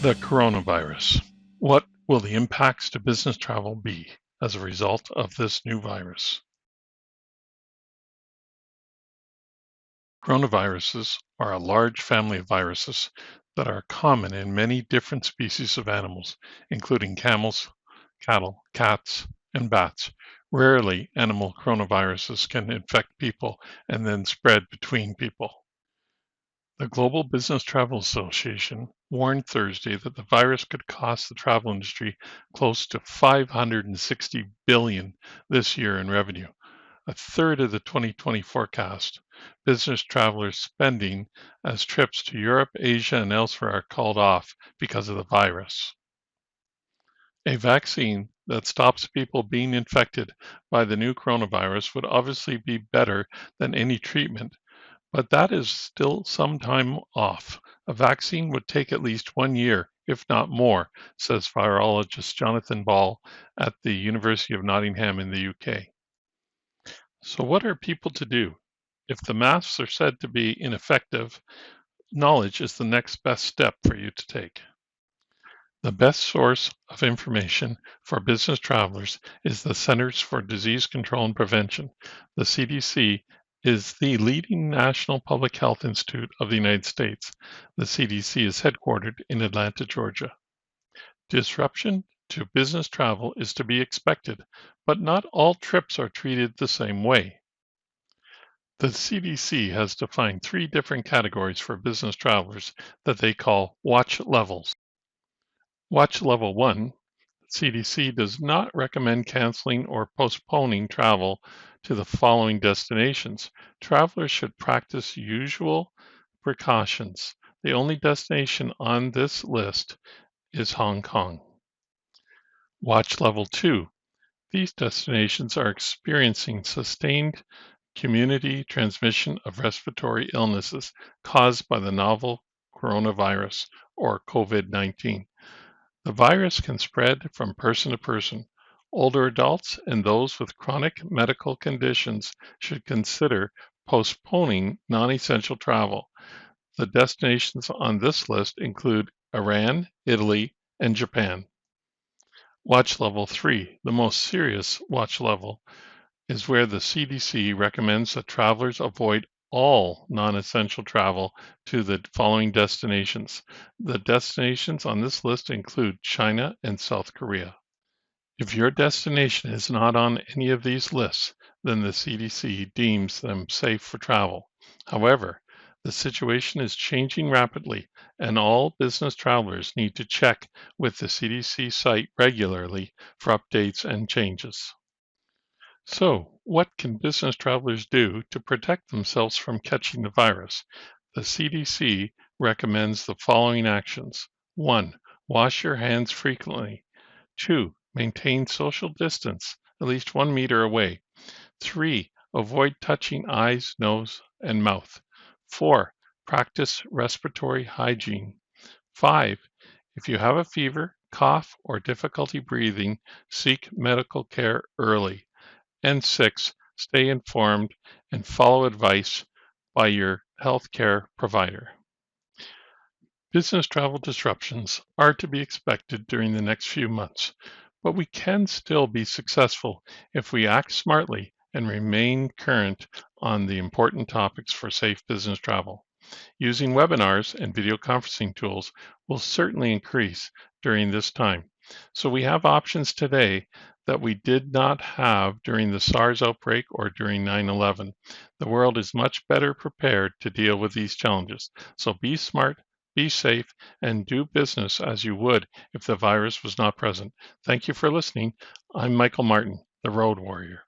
The coronavirus. What will the impacts to business travel be as a result of this new virus? Coronaviruses are a large family of viruses that are common in many different species of animals, including camels, cattle, cats, and bats. Rarely, animal coronaviruses can infect people and then spread between people. The Global Business Travel Association warned Thursday that the virus could cost the travel industry close to $560 billion this year in revenue, a third of the 2020 forecast. Business travelers' spending as trips to Europe, Asia, and elsewhere are called off because of the virus. A vaccine that stops people being infected by the new coronavirus would obviously be better than any treatment, but that is still some time off. A vaccine would take at least 1 year, if not more, says virologist Jonathan Ball at the University of Nottingham in the UK. So, what are people to do? If the masks are said to be ineffective, knowledge is the next best step for you to take. The best source of information for business travelers is the Centers for Disease Control and Prevention. The CDC is the leading national public health institute of the United States. The CDC is headquartered in Atlanta, Georgia. Disruption to business travel is to be expected, but not all trips are treated the same way. The CDC has defined 3 different categories for business travelers that they call watch levels. Watch level 1, CDC does not recommend canceling or postponing travel to the following destinations. Travelers should practice usual precautions. The only destination on this list is Hong Kong. Watch level 2. These destinations are experiencing sustained community transmission of respiratory illnesses caused by the novel coronavirus or COVID-19. The virus can spread from person to person. Older adults and those with chronic medical conditions should consider postponing non-essential travel. The destinations on this list include Iran, Italy, and Japan. Watch level 3, the most serious watch level, is where the CDC recommends that travelers avoid all non-essential travel to the following destinations. The destinations on this list include China and South Korea. If your destination is not on any of these lists, then the CDC deems them safe for travel. However, the situation is changing rapidly, and all business travelers need to check with the CDC site regularly for updates and changes. So, what can business travelers do to protect themselves from catching the virus? The CDC recommends the following actions. 1. Wash your hands frequently. 2. Maintain social distance, at least 1 meter away. 3. Avoid touching eyes, nose, and mouth. 4. Practice respiratory hygiene. 5. If you have a fever, cough, or difficulty breathing, seek medical care early. And 6, stay informed and follow advice by your healthcare provider. Business travel disruptions are to be expected during the next few months, but we can still be successful if we act smartly and remain current on the important topics for safe business travel. Using webinars and video conferencing tools will certainly increase during this time. So we have options today that we did not have during the SARS outbreak or during 9/11. The world is much better prepared to deal with these challenges. So be smart, be safe, and do business as you would if the virus was not present. Thank you for listening. I'm Michael Martin, the Road Warrior.